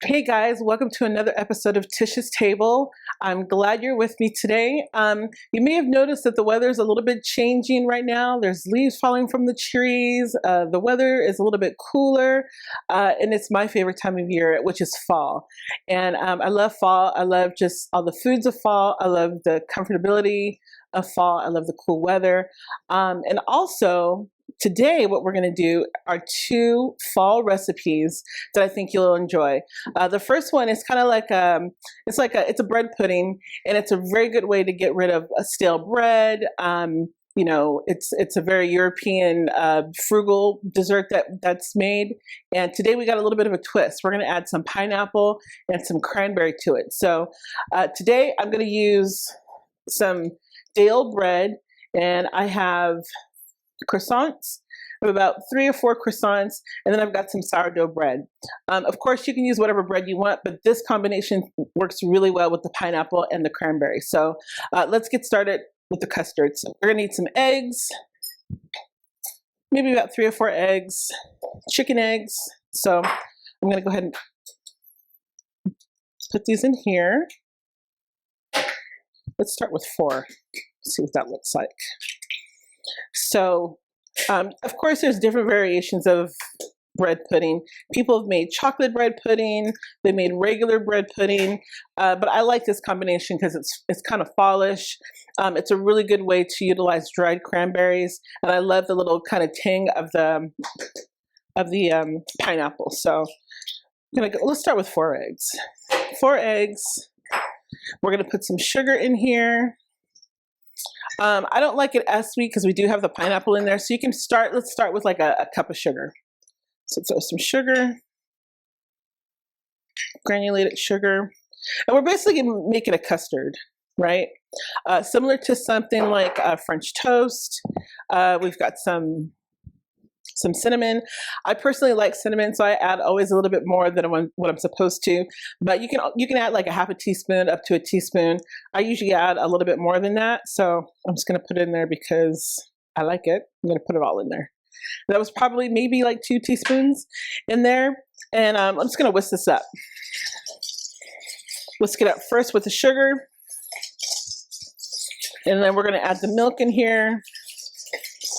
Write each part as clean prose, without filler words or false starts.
Hey guys, welcome to another episode of TISHA'S Table. I'm glad you're with me today. You may have noticed that the weather is a little bit changing right now. There's leaves falling from the trees. The weather is a little bit cooler, and it's my favorite time of year, which is fall. And I love fall. I love just all the foods of fall. I love the comfortability of fall. I love the cool weather. And also, today, what we're going to do are two fall recipes that I think you'll enjoy. The first one is kind of like it's a bread pudding, and it's a very good way to get rid of a stale bread. You know, it's a very European frugal dessert that's made. And today we got a little bit of a twist. We're going to add some pineapple and some cranberry to it. So today I'm going to use some stale bread, and I have croissants. I have about 3 or 4 croissants, and then I've got some sourdough bread. Of course, you can use whatever bread you want, but this combination works really well with the pineapple and the cranberry. So let's get started with the custard. So we're gonna need some eggs, maybe about 3 or 4 eggs, chicken eggs. So I'm gonna go ahead and put these in here. Let's start with 4, see what that looks like. So, of course, there's different variations of bread pudding. People have made chocolate bread pudding. They made regular bread pudding, but I like this combination because it's kind of fallish. It's a really good way to utilize dried cranberries, and I love the little kind of tang of the pineapple. So, let's start with 4 eggs. 4 eggs. We're gonna put some sugar in here. I don't like it as sweet because we do have the pineapple in there. So you can let's start with like a cup of sugar. So throw some sugar, granulated sugar. And we're basically making a custard, right? Similar to something like French toast. We've got some cinnamon. I personally like cinnamon, so I add always a little bit more than what I'm supposed to. But you can add like a half a teaspoon up to a teaspoon. I usually add a little bit more than that, so I'm just going to put it in there because I like it. I'm going to put it all in there. That was probably maybe like 2 teaspoons in there, and I'm just going to whisk this up. Whisk it up first with the sugar, and then we're going to add the milk in here.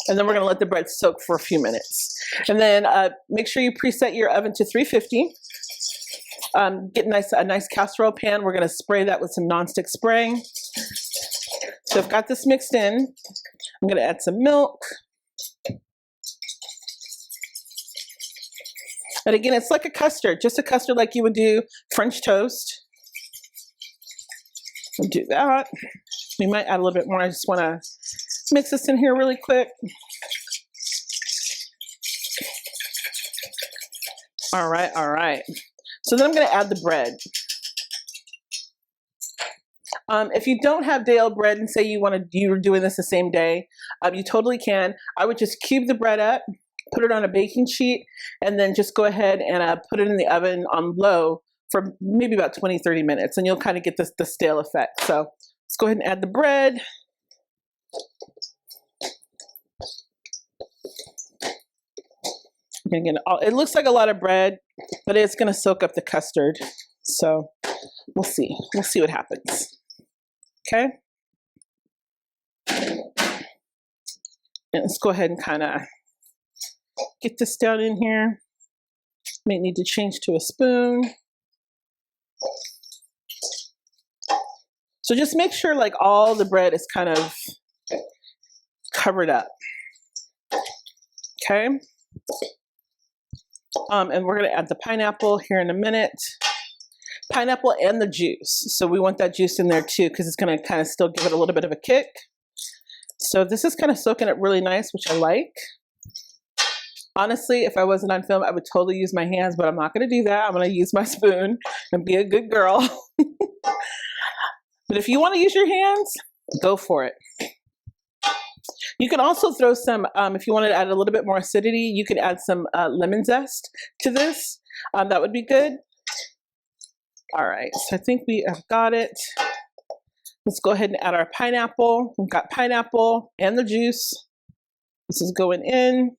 And then we're going to let the bread soak for a few minutes. And then make sure you preset your oven to 350. Get a nice casserole pan. We're going to spray that with some nonstick spray. So I've got this mixed in. I'm going to add some milk. And again, it's like a custard, just a custard like you would do French toast. We'll do that. We might add a little bit more. I just want to mix this in here really quick. All right, all right. So then I'm going to add the bread. If you don't have day-old bread and say you're doing this the same day, you totally can. I would just cube the bread up, put it on a baking sheet, and then just go ahead and put it in the oven on low for maybe about 20-30 minutes, and you'll kind of get the stale effect. So let's go ahead and add the bread. It looks like a lot of bread, but it's going to soak up the custard. So we'll see. We'll see what happens. Okay. And let's go ahead and kind of get this down in here. May need to change to a spoon. So just make sure like all the bread is kind of covered up. Okay. And we're going to add the pineapple here in a minute. Pineapple and the juice. So we want that juice in there too because it's going to kind of still give it a little bit of a kick. So this is kind of soaking up really nice, which I like. Honestly, if I wasn't on film, I would totally use my hands, but I'm not going to do that. I'm going to use my spoon and be a good girl. But if you want to use your hands, go for it. You can also throw some, if you wanted to add a little bit more acidity, you could add some lemon zest to this. That would be good. All right, so I think we have got it. Let's go ahead and add our pineapple. We've got pineapple and the juice. This is going in.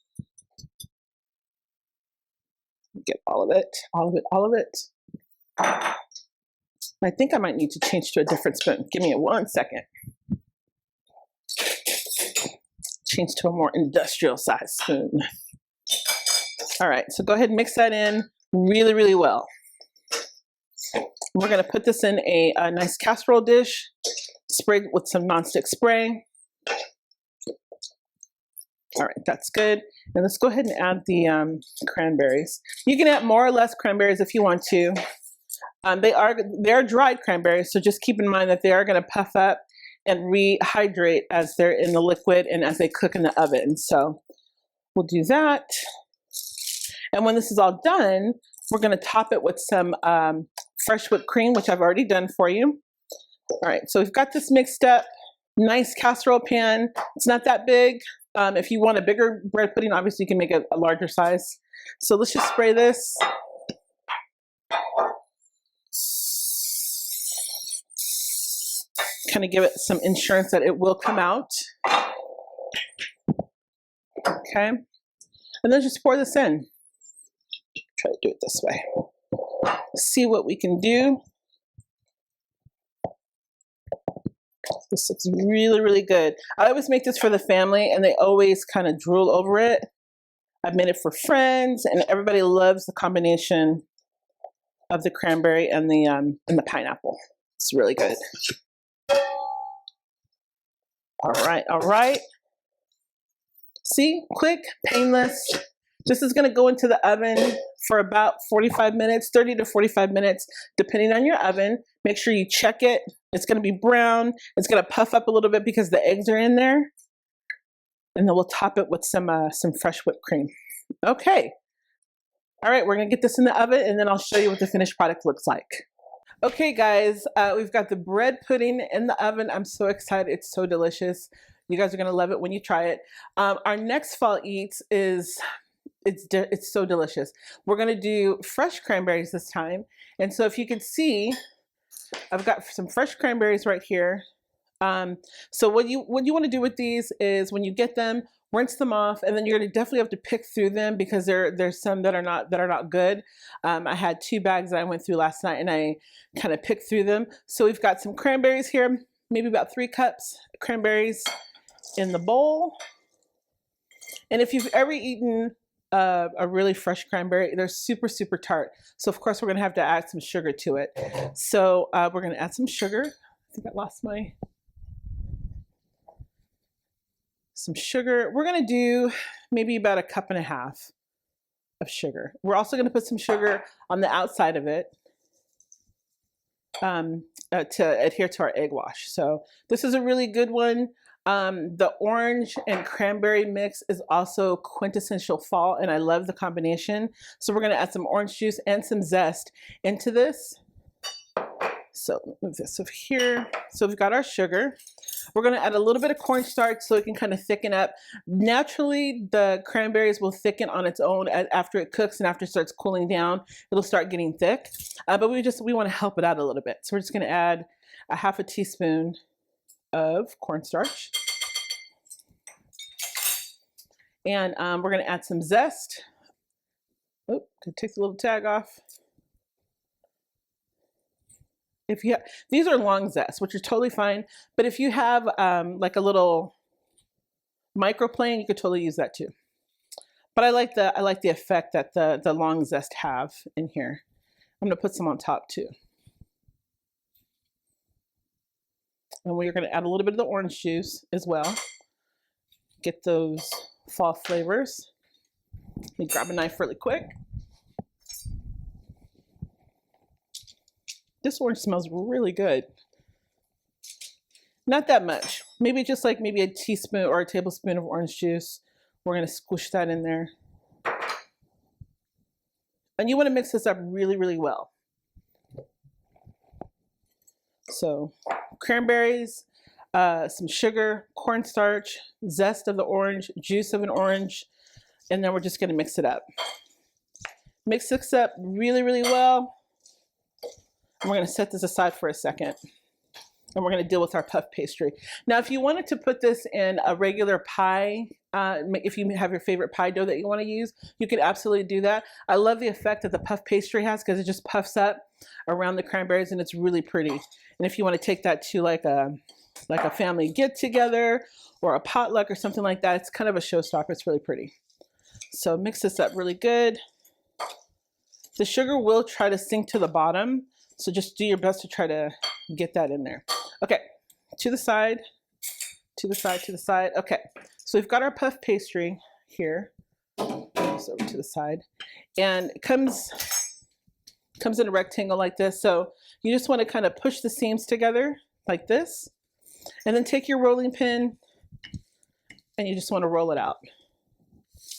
Get all of it, all of it, all of it. I think I might need to change to a different spoon. Give me 1 second. Change to a more industrial size spoon. All right, so go ahead and mix that in really, really well. We're gonna put this in a nice casserole dish, sprayed with some nonstick spray. All right, that's good. And let's go ahead and add the cranberries. You can add more or less cranberries if you want to. They're dried cranberries, so just keep in mind that they are going to puff up and rehydrate as they're in the liquid and as they cook in the oven. So we'll do that. And when this is all done, we're going to top it with some fresh whipped cream, which I've already done for you. All right, so we've got this mixed up. Nice casserole pan. It's not that big. If you want a bigger bread pudding, obviously you can make a larger size. So let's just spray this. Kind of give it some insurance that it will come out. Okay. And then just pour this in. Try to do it this way. See what we can do. This looks really, really good. I always make this for the family and they always kind of drool over it. I've made it for friends and everybody loves the combination of the cranberry and the pineapple. It's really good. All right, all right. See, quick, painless. This is gonna go into the oven for about 45 minutes, 30 to 45 minutes, depending on your oven. Make sure you check it. It's gonna be brown. It's gonna puff up a little bit because the eggs are in there. And then we'll top it with some fresh whipped cream. Okay. All right, we're gonna get this in the oven and then I'll show you what the finished product looks like. Okay guys, we've got the bread pudding in the oven. I'm so excited, it's so delicious. You guys are gonna love it when you try it. Our next fall eats is, it's so delicious. We're gonna do fresh cranberries this time. And so if you can see, I've got some fresh cranberries right here. So what you want to do with these is when you get them, rinse them off, and then you're gonna definitely have to pick through them because there's some that are not good. I had 2 bags that I went through last night and I kind of picked through them. So we've got some cranberries here, maybe about 3 cups cranberries in the bowl. And if you've ever eaten a really fresh cranberry, they're super, super tart. So of course we're gonna have to add some sugar to it. So we're gonna add some sugar. I think I lost some sugar. We're gonna do maybe about 1.5 cups of sugar. We're also gonna put some sugar on the outside of it to adhere to our egg wash. So this is a really good one. The orange and cranberry mix is also quintessential fall and I love the combination. So we're gonna add some orange juice and some zest into this. So move this over here. So we've got our sugar. We're gonna add a little bit of cornstarch so it can kind of thicken up. Naturally, the cranberries will thicken on its own after it cooks and after it starts cooling down, it'll start getting thick. But we wanna help it out a little bit. So we're just gonna add 1/2 teaspoon of cornstarch. And we're gonna add some zest. Oh, can take the little tag off. If you have, these are long zest, which are totally fine. But if you have like a little microplane, you could totally use that too. But I like the effect that the long zest have in here. I'm gonna put some on top too. And we're gonna add a little bit of the orange juice as well. Get those fall flavors. Let me grab a knife really quick. This orange smells really good. Not that much. Maybe just like maybe a teaspoon or a tablespoon of orange juice. We're gonna squish that in there. And you wanna mix this up really, really well. So cranberries, some sugar, cornstarch, zest of the orange, juice of an orange, and then we're just gonna mix it up. Mix this up really, really well. And we're gonna set this aside for a second. And we're going to deal with our puff pastry. Now, if you wanted to put this in a regular pie, if you have your favorite pie dough that you want to use, you could absolutely do that. I love the effect that the puff pastry has because it just puffs up around the cranberries and it's really pretty. And if you want to take that to like a family get together or a potluck or something like that, it's kind of a showstopper. It's really pretty. So mix this up really good. The sugar will try to sink to the bottom, so just do your best to try to get that in there. Okay, to the side, to the side, to the side. Okay, so we've got our puff pastry here. This over to the side, and it comes in a rectangle like this. So you just want to kind of push the seams together like this, and then take your rolling pin, and you just want to roll it out.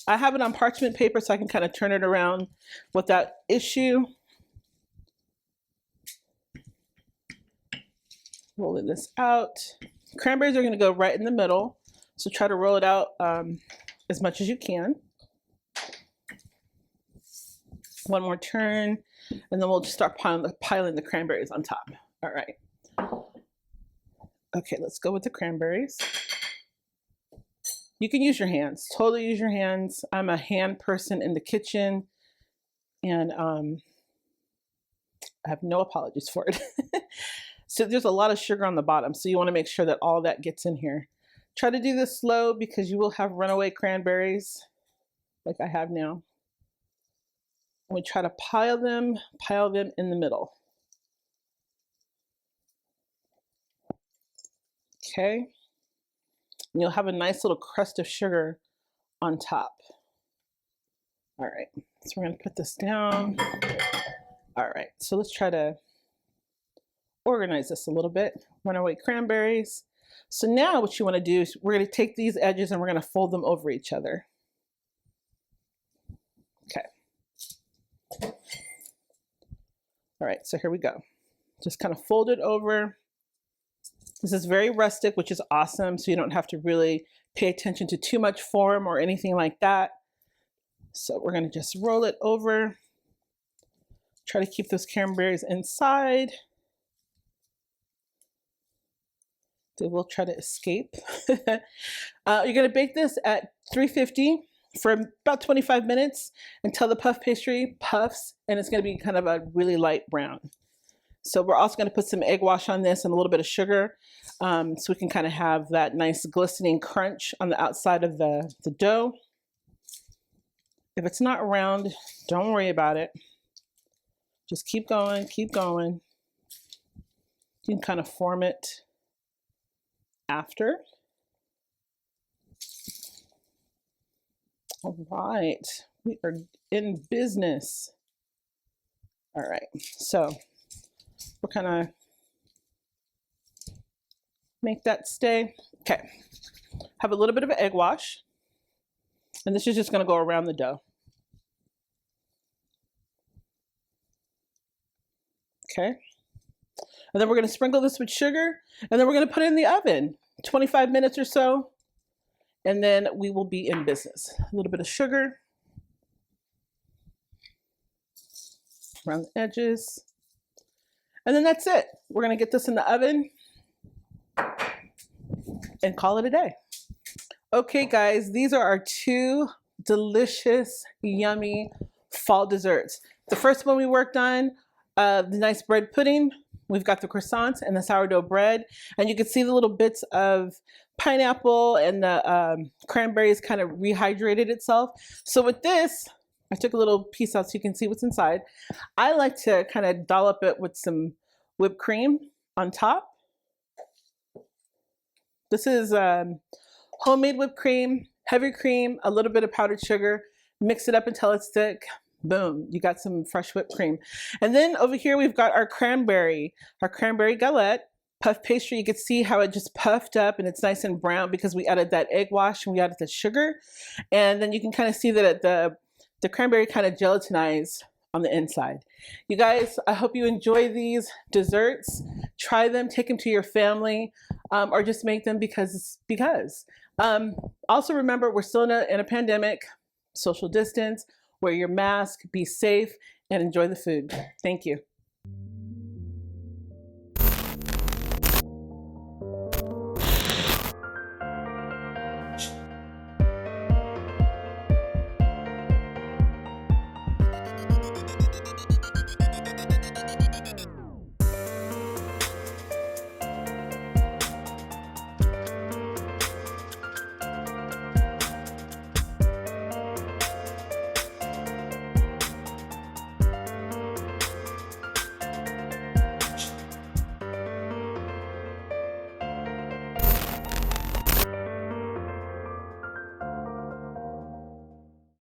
I have it on parchment paper so I can kind of turn it around without issue. Rolling this out. Cranberries are going to go right in the middle, so try to roll it out as much as you can. One more turn, and then we'll just start piling the cranberries on top. All right. Okay, let's go with the cranberries. You can use your hands, totally use your hands. I'm a hand person in the kitchen, and I have no apologies for it. So there's a lot of sugar on the bottom, so you want to make sure that all that gets in here. Try to do this slow because you will have runaway cranberries like I have now. And we try to pile them in the middle. Okay. And you'll have a nice little crust of sugar on top. All right, so we're going to put this down. All right, so let's try to organize this a little bit. Runaway cranberries. So now what you want to do is we're going to take these edges and we're going to fold them over each other. Okay. All right, so here we go. Just kind of fold it over. This is very rustic, which is awesome, so you don't have to really pay attention to too much form or anything like that. So we're going to just roll it over. Try to keep those cranberries inside. They will try to escape. You're going to bake this at 350 for about 25 minutes until the puff pastry puffs, and it's going to be kind of a really light brown. So we're also going to put some egg wash on this and a little bit of sugar, so we can kind of have that nice glistening crunch on the outside of the dough. If it's not round, don't worry about it. Just keep going, keep going. You can kind of form it after. All right, we are in business. All right, so we're kind of make that stay. Okay, have a little bit of an egg wash, and this is just going to go around the dough. Okay, and then we're going to sprinkle this with sugar, and then we're going to put it in the oven 25 minutes or so, and then we will be in business. A little bit of sugar around the edges. And then that's it. We're going to get this in the oven and call it a day. Okay, guys, these are our two delicious, yummy fall desserts. The first one we worked on, the nice bread pudding. We've got the croissants and the sourdough bread. And you can see the little bits of pineapple and the cranberries kind of rehydrated itself. So with this, I took a little piece out so you can see what's inside. I like to kind of dollop it with some whipped cream on top. This is homemade whipped cream, heavy cream, a little bit of powdered sugar. Mix it up until it's thick. Boom, you got some fresh whipped cream. And then over here we've got our cranberry galette puff pastry. You can see how it just puffed up and it's nice and brown because we added that egg wash and we added the sugar. And then you can kind of see that the cranberry kind of gelatinized on the inside. You guys, I hope you enjoy these desserts. Try them, take them to your family, or just make them because. Also remember, we're still in a pandemic, social distance, wear your mask, be safe, and enjoy the food. Thank you.